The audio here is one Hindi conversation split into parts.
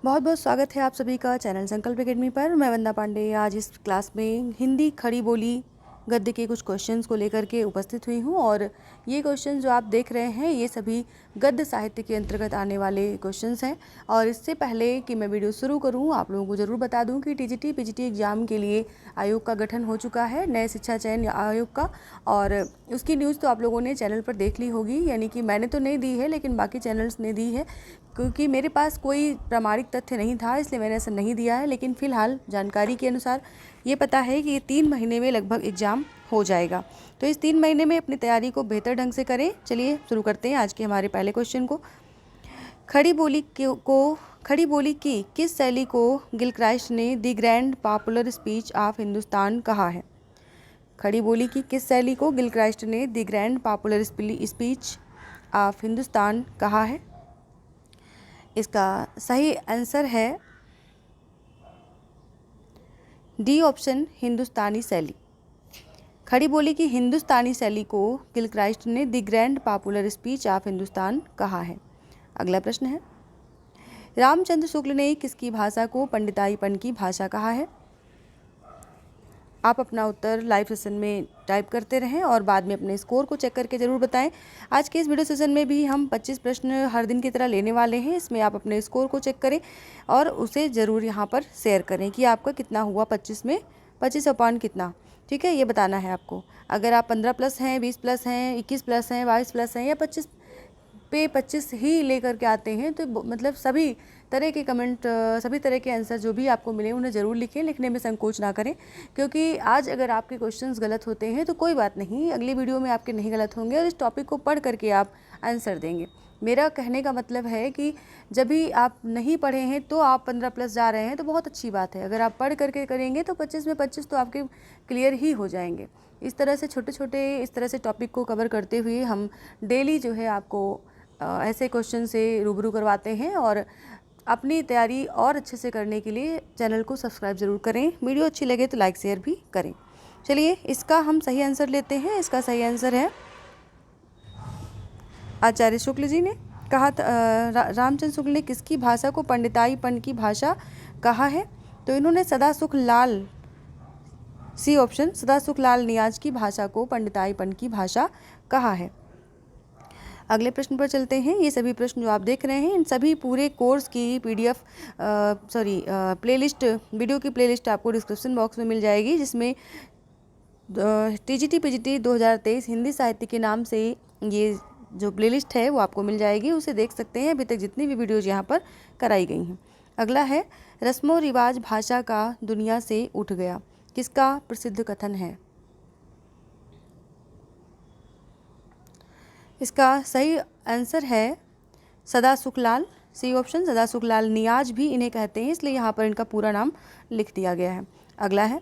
बहुत बहुत स्वागत है आप सभी का चैनल संकल्प एकेडमी पर। मैं वंदना पांडे आज इस क्लास में हिंदी खड़ी बोली गद्य के कुछ क्वेश्चंस को लेकर के उपस्थित हुई हूं और ये क्वेश्चन जो आप देख रहे हैं ये सभी गद्य साहित्य के अंतर्गत आने वाले क्वेश्चंस हैं। और इससे पहले कि मैं वीडियो शुरू करूं आप लोगों को ज़रूर बता दूं कि टीजीटी पीजीटी एग्ज़ाम के लिए आयोग का गठन हो चुका है, नए शिक्षा चयन आयोग का। और उसकी न्यूज़ तो आप लोगों ने चैनल पर देख ली होगी, यानी कि मैंने तो नहीं दी है लेकिन बाकी चैनल्स ने दी है, क्योंकि मेरे पास कोई प्रामाणिक तथ्य नहीं था इसलिए मैंने ऐसा नहीं दिया है। लेकिन फ़िलहाल जानकारी के अनुसार ये पता है कि ये 3 महीने में लगभग एग्ज़ाम हो जाएगा। तो इस 3 महीने में अपनी तैयारी को बेहतर ढंग से करें। चलिए शुरू करते हैं आज के हमारे पहले क्वेश्चन को। खड़ी बोली की किस शैली को गिलक्राइस्ट ने the grand popular speech of Hindustan कहा है? खड़ी बोली की किस शैली को गिलक्राइस्ट ने the grand popular speech of Hindustan कहा है? इसका सही आंसर है डी ऑप्शन, हिंदुस्तानी शैली। खड़ी बोली की हिंदुस्तानी शैली को गिलक्राइस्ट ने the grand popular speech of Hindustan कहा है। अगला प्रश्न है, रामचंद्र शुक्ल ने किसकी भाषा को पंडिताईपन की भाषा कहा है? आप अपना उत्तर लाइव सेशन में टाइप करते रहें और बाद में अपने स्कोर को चेक करके ज़रूर बताएं। आज के इस वीडियो सेशन में भी हम 25 प्रश्न हर दिन की तरह लेने वाले हैं। इसमें आप अपने स्कोर को चेक करें और उसे ज़रूर यहाँ पर शेयर करें कि आपका कितना हुआ 25 में, 25 अपॉन कितना, ठीक है, ये बताना है आपको। अगर आप 15 प्लस हैं, 20 प्लस हैं, 21 प्लस हैं, 22 प्लस हैं या 25 पे 25 ही लेकर के आते हैं तो मतलब सभी तरह के कमेंट, सभी तरह के आंसर जो भी आपको मिले उन्हें ज़रूर लिखें। लिखने में संकोच ना करें, क्योंकि आज अगर आपके क्वेश्चंस गलत होते हैं तो कोई बात नहीं, अगली वीडियो में आपके नहीं गलत होंगे और इस टॉपिक को पढ़ करके आप आंसर देंगे। मेरा कहने का मतलब है कि जब भी आप नहीं पढ़े हैं तो आप 15 प्लस जा रहे हैं तो बहुत अच्छी बात है। अगर आप पढ़ करके करेंगे तो 25 में 25 तो आपके क्लियर ही हो जाएंगे। इस तरह से छोटे छोटे इस तरह से टॉपिक को कवर करते हुए हम डेली जो है आपको ऐसे क्वेश्चन से रूबरू करवाते हैं। और अपनी तैयारी और अच्छे से करने के लिए चैनल को सब्सक्राइब ज़रूर करें। वीडियो अच्छी लगे तो लाइक शेयर भी करें। चलिए इसका हम सही आंसर लेते हैं। इसका सही आंसर है आचार्य शुक्ल जी ने कहा था। रामचंद्र शुक्ल ने किसकी भाषा को पंडिताईपन की भाषा कहा है? तो इन्होंने सदासुख लाल, सी ऑप्शन, सदासुख लाल नियाज की भाषा को पंडिताईपन की भाषा कहा है। अगले प्रश्न पर चलते हैं। ये सभी प्रश्न जो आप देख रहे हैं इन सभी पूरे कोर्स की PDF प्लेलिस्ट, वीडियो की प्लेलिस्ट आपको डिस्क्रिप्शन बॉक्स में मिल जाएगी, जिसमें टीजीटी पीजीटी 2023 हिंदी साहित्य के नाम से ये जो प्लेलिस्ट है वो आपको मिल जाएगी, उसे देख सकते हैं। अभी तक जितनी भी वीडियोज़ यहाँ पर कराई गई हैं। अगला है, रस्मो रिवाज भाषा का दुनिया से उठ गया, किसका प्रसिद्ध कथन है? इसका सही आंसर है सदासुख लाल, सी ऑप्शन, सदासुख लाल नियाज भी इन्हें कहते हैं, इसलिए यहाँ पर इनका पूरा नाम लिख दिया गया है। अगला है,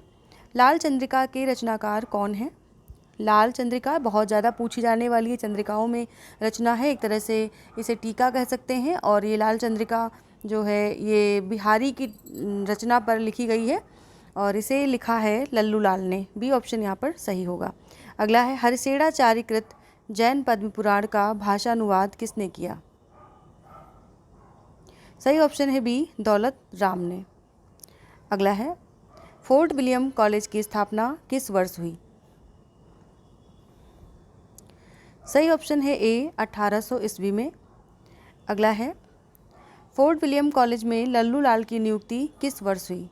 लाल चंद्रिका के रचनाकार कौन है? लाल चंद्रिका बहुत ज़्यादा पूछी जाने वाली है, चंद्रिकाओं में रचना है, एक तरह से इसे टीका कह सकते हैं। और ये लाल चंद्रिका जो है ये बिहारी की रचना पर लिखी गई है और इसे लिखा है लल्लू लाल ने, बी ऑप्शन यहाँ पर सही होगा। अगला है, हरिसेड़ाचार्यकृत जैन पद्म पुराण का भाषानुवाद किसने किया? सही ऑप्शन है बी, दौलत राम ने। अगला है, फोर्ट विलियम कॉलेज की स्थापना किस वर्ष हुई? सही ऑप्शन है ए, 1800 ईस्वी में। अगला है, फोर्ट विलियम कॉलेज में लल्लू लाल की नियुक्ति किस वर्ष हुई?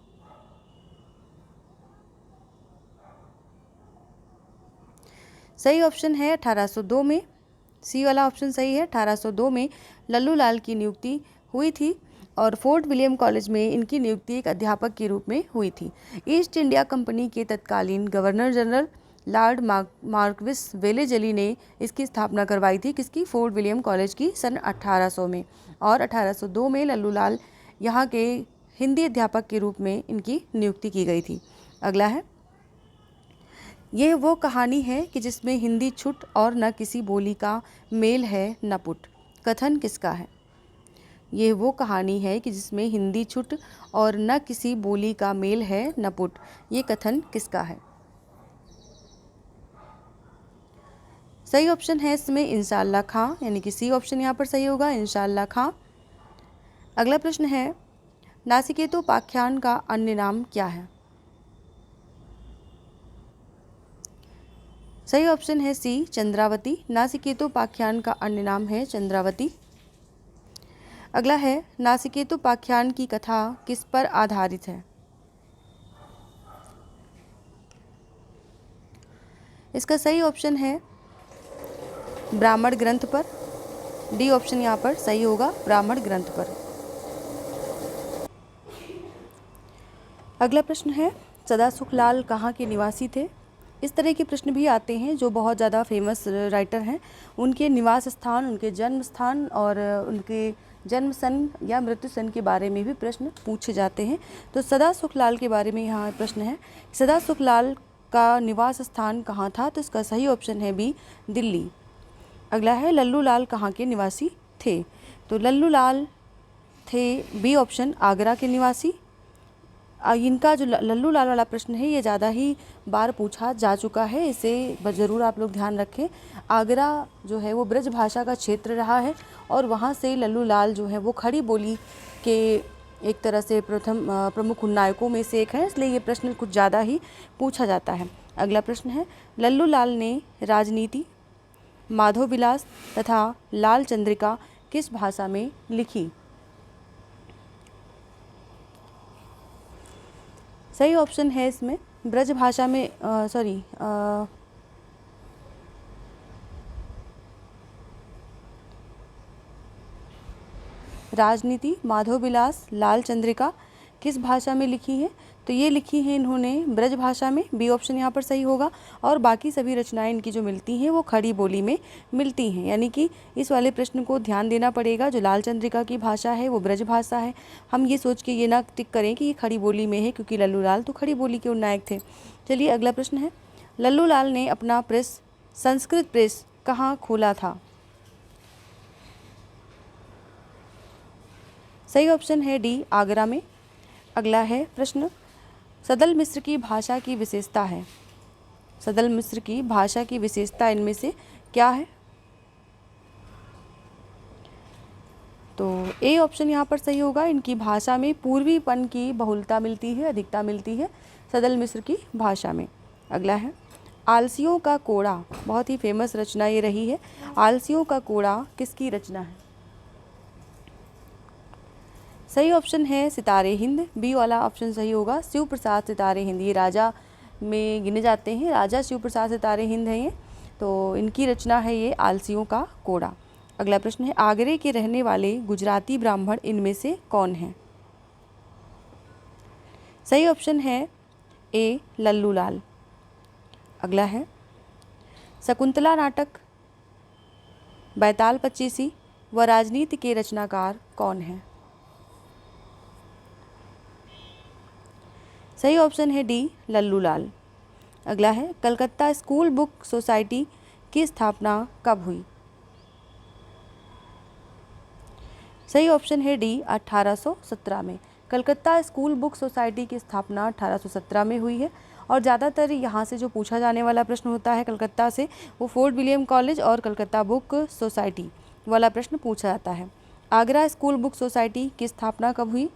सही ऑप्शन है 1802 में, सी वाला ऑप्शन सही है। 1802 में लल्लू लाल की नियुक्ति हुई थी और फोर्ट विलियम कॉलेज में इनकी नियुक्ति एक अध्यापक के रूप में हुई थी। ईस्ट इंडिया कंपनी के तत्कालीन Governor General Lord Marquess Wellesley ने इसकी स्थापना करवाई थी, किसकी? फोर्ट विलियम कॉलेज की, सन 1800 में। और 1802 में लल्लू लाल यहाँ के हिंदी अध्यापक के रूप में इनकी नियुक्ति की गई थी। अगला है, यह वो कहानी है कि जिसमें हिंदी छुट और न किसी बोली का मेल है न पुट, कथन किसका है? यह वो कहानी है कि जिसमें हिंदी छुट और न किसी बोली का मेल है न पुट, ये कथन किसका है? सही ऑप्शन है इसमें इंशाअल्लाह खां, यानी कि सी ऑप्शन यहाँ पर सही होगा, इंशाअल्लाह खां। अगला प्रश्न है, नासिकेतोपाख्यान का अन्य नाम क्या है? सही ऑप्शन है सी, चंद्रावती। नासिकेतोपाख्यान का अन्य नाम है चंद्रावती। अगला है, नासिकेतोपाख्यान की कथा किस पर आधारित है? इसका सही ऑप्शन है ब्राह्मण ग्रंथ पर। डी ऑप्शन यहाँ पर सही होगा, ब्राह्मण ग्रंथ पर। अगला प्रश्न है, सदासुखलाल कहाँ के निवासी थे? इस तरह के प्रश्न भी आते हैं जो बहुत ज़्यादा फेमस राइटर हैं, उनके निवास स्थान, उनके जन्म स्थान और उनके जन्म सन या मृत्यु सन के बारे में भी प्रश्न पूछे जाते हैं। तो सदासुखलाल के बारे में यहाँ प्रश्न है, सदासुखलाल का निवास स्थान कहाँ था? तो इसका सही ऑप्शन है बी, दिल्ली। अगला है, लल्लू लाल कहाँ के निवासी थे? तो लल्लू लाल थे, बी ऑप्शन, आगरा के निवासी। इनका जो लल्लू लाल वाला प्रश्न है ये ज़्यादा ही बार पूछा जा चुका है, इसे ज़रूर आप लोग ध्यान रखें। आगरा जो है वो ब्रज भाषा का क्षेत्र रहा है और वहाँ से लल्लू लाल जो है वो खड़ी बोली के एक तरह से प्रमुख नायकों में से एक है, इसलिए ये प्रश्न कुछ ज़्यादा ही पूछा जाता है। अगला प्रश्न है, लल्लू लाल ने राजनीति, माधव विलास तथा लाल चंद्रिका किस भाषा में लिखी? सही ऑप्शन है इसमें ब्रज भाषा में, राजनीति, माधव विलास, लाल चंद्रिका किस भाषा में लिखी है? तो ये लिखी है इन्होंने ब्रज भाषा में, बी ऑप्शन यहाँ पर सही होगा। और बाकी सभी रचनाएं इनकी जो मिलती हैं वो खड़ी बोली में मिलती हैं, यानी कि इस वाले प्रश्न को ध्यान देना पड़ेगा। जो लाल चंद्रिका की भाषा है वो ब्रज भाषा है, हम ये सोच के ये ना टिक करें कि ये खड़ी बोली में है, क्योंकि लल्लू लाल तो खड़ी बोली के नायक थे। चलिए अगला प्रश्न है, लल्लू लाल ने अपना प्रेस, संस्कृत प्रेस कहाँ खोला था? सही ऑप्शन है डी, आगरा में। अगला है प्रश्न, सदल मिस्र की भाषा की विशेषता है? सदल मिस्र की भाषा की विशेषता इनमें से क्या है? तो ए ऑप्शन यहाँ पर सही होगा, इनकी भाषा में पूर्वीपन की बहुलता मिलती है, अधिकता मिलती है सदल मिस्र की भाषा में। अगला है, आलसियों का कोड़ा, बहुत ही फेमस रचना ये रही है। आलसियों का कोड़ा किसकी रचना है? सही ऑप्शन है सितारे हिंद, बी वाला ऑप्शन सही होगा, शिव प्रसाद सितारे हिंद। ये राजा में गिने जाते हैं, राजा शिव प्रसाद सितारे हिंद हैं ये, तो इनकी रचना है ये आलसियों का कोड़ा। अगला प्रश्न है, आगरे के रहने वाले गुजराती ब्राह्मण इनमें से कौन हैं? सही ऑप्शन है ए, लल्लू लाल। अगला है, शकुंतला नाटक, बैताल पच्चीसी व राजनीति के रचनाकार कौन हैं? सही ऑप्शन है डी, लल्लू लाल। अगला है, कलकत्ता स्कूल बुक सोसाइटी की स्थापना कब हुई? सही ऑप्शन है डी, 1817 में। कलकत्ता स्कूल बुक सोसाइटी की स्थापना 1817 में हुई है। और ज़्यादातर यहाँ से जो पूछा जाने वाला प्रश्न होता है कलकत्ता से, वो फोर्ट विलियम कॉलेज और कलकत्ता बुक सोसाइटी वाला प्रश्न पूछा जाता है। आगरा स्कूल बुक सोसाइटी की स्थापना कब हुई?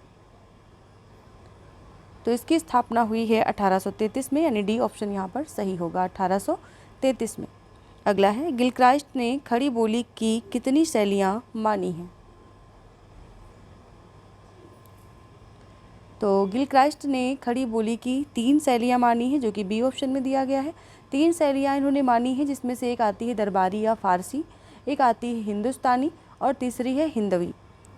तो इसकी स्थापना हुई है 1833 में, यानी डी ऑप्शन यहाँ पर सही होगा, 1833 में। अगला है, गिलक्राइस्ट ने खड़ी बोली की कितनी शैलियाँ मानी हैं? तो गिलक्राइस्ट ने खड़ी बोली की 3 शैलियाँ मानी हैं, जो कि बी ऑप्शन में दिया गया है। 3 शैलियाँ इन्होंने मानी हैं, जिसमें से एक आती है दरबारी या फारसी, एक आती है हिंदुस्तानी और तीसरी है हिंदवी।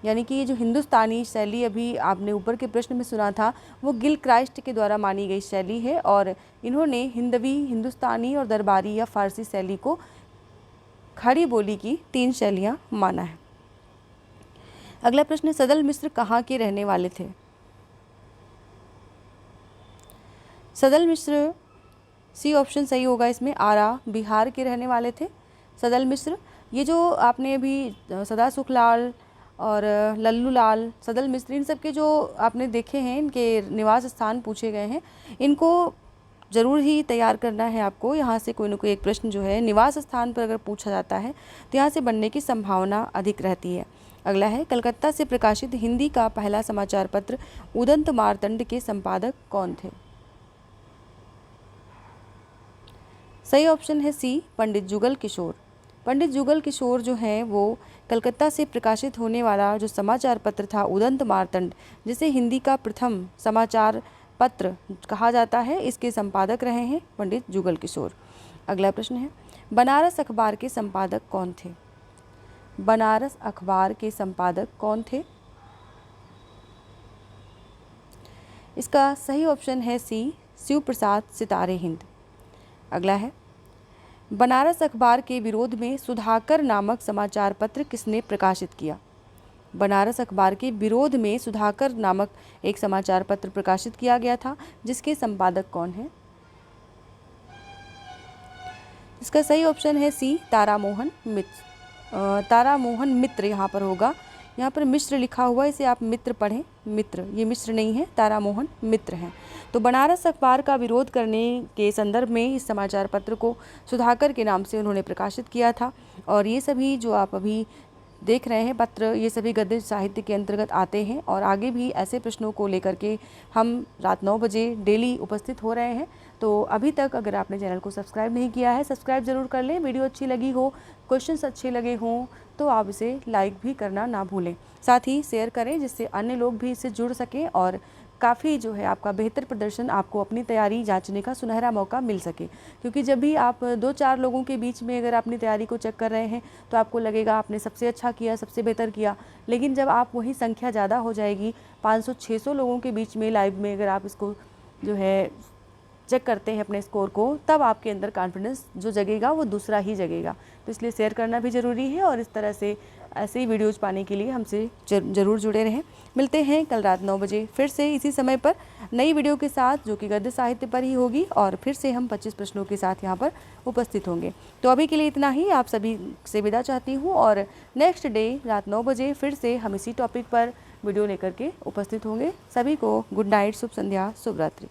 यानी कि ये जो हिंदुस्तानी शैली अभी आपने ऊपर के प्रश्न में सुना था, वो गिलक्राइस्ट के द्वारा मानी गई शैली है, और इन्होंने हिंदवी, हिंदुस्तानी और दरबारी या फारसी शैली को खड़ी बोली की 3 शैलियाँ माना है। अगला प्रश्न, सदल मिस्र कहाँ के रहने वाले थे? सदल मिस्र, सी ऑप्शन सही होगा इसमें, आरा बिहार के रहने वाले थे सदल मिस्र। ये जो आपने अभी सदासुखलाल और लल्लू लाल, सदल मिस्र, इन सब के जो आपने देखे हैं, इनके निवास स्थान पूछे गए हैं, इनको ज़रूर ही तैयार करना है आपको। यहाँ से कोई ना कोई एक प्रश्न जो है निवास स्थान पर अगर पूछा जाता है तो यहाँ से बनने की संभावना अधिक रहती है। अगला है, कलकत्ता से प्रकाशित हिंदी का पहला समाचार पत्र उदंत मार्तंड के संपादक कौन थे? सही ऑप्शन है सी, पंडित जुगल किशोर। पंडित जुगल किशोर जो हैं वो कलकत्ता से प्रकाशित होने वाला जो समाचार पत्र था उदंत मार्तंड, जिसे हिंदी का प्रथम समाचार पत्र कहा जाता है, इसके संपादक रहे हैं पंडित जुगल किशोर। अगला प्रश्न है, बनारस अखबार के संपादक कौन थे? बनारस अखबार के संपादक कौन थे? इसका सही ऑप्शन है सी, शिव प्रसाद सितारे हिंद। अगला है, बनारस अखबार के विरोध में सुधाकर नामक समाचार पत्र किसने प्रकाशित किया? बनारस अखबार के विरोध में सुधाकर नामक एक समाचार पत्र प्रकाशित किया गया था, जिसके संपादक कौन है? इसका सही ऑप्शन है सी, तारामोहन मित्र। तारामोहन मित्र यहाँ पर होगा, यहाँ पर मिश्र लिखा हुआ है, इसे आप मित्र पढ़ें, मित्र, ये मिश्र नहीं है, तारामोहन मित्र हैं। तो बनारस अखबार का विरोध करने के संदर्भ में इस समाचार पत्र को सुधाकर के नाम से उन्होंने प्रकाशित किया था। और ये सभी जो आप अभी देख रहे हैं पत्र, ये सभी गद्य साहित्य के अंतर्गत आते हैं और आगे भी ऐसे प्रश्नों को लेकर के हम रात 9 बजे डेली उपस्थित हो रहे हैं। तो अभी तक अगर आपने चैनल को सब्सक्राइब नहीं किया है, सब्सक्राइब ज़रूर कर लें। वीडियो अच्छी लगी हो, क्वेश्चंस अच्छे लगे हों तो आप इसे लाइक भी करना ना भूलें। साथ ही शेयर करें जिससे अन्य लोग भी इससे जुड़ सकें और काफ़ी जो है आपका बेहतर प्रदर्शन, आपको अपनी तैयारी जांचने का सुनहरा मौका मिल सके। क्योंकि जब भी आप 2-4 लोगों के बीच में अगर अपनी तैयारी को चेक कर रहे हैं तो आपको लगेगा आपने सबसे अच्छा किया, सबसे बेहतर किया। लेकिन जब आप वही संख्या ज़्यादा हो जाएगी, 500-600 लोगों के बीच में लाइव में अगर आप इसको जो है चेक करते हैं अपने स्कोर को, तब आपके अंदर कॉन्फिडेंस जो जगेगा वो दूसरा ही जगेगा। तो इसलिए शेयर करना भी ज़रूरी है और इस तरह से ऐसे ही वीडियोज पाने के लिए हमसे ज़रूर जुड़े रहें। मिलते हैं कल रात 9 बजे फिर से इसी समय पर नई वीडियो के साथ, जो कि गद्य साहित्य पर ही होगी और फिर से हम 25 प्रश्नों के साथ यहाँ पर उपस्थित होंगे। तो अभी के लिए इतना ही, आप सभी से विदा चाहती हूँ और नेक्स्ट डे रात 9 बजे फिर से हम इसी टॉपिक पर वीडियो लेकर के उपस्थित होंगे। सभी को गुड नाइट, शुभ संध्या, शुभ रात्रि।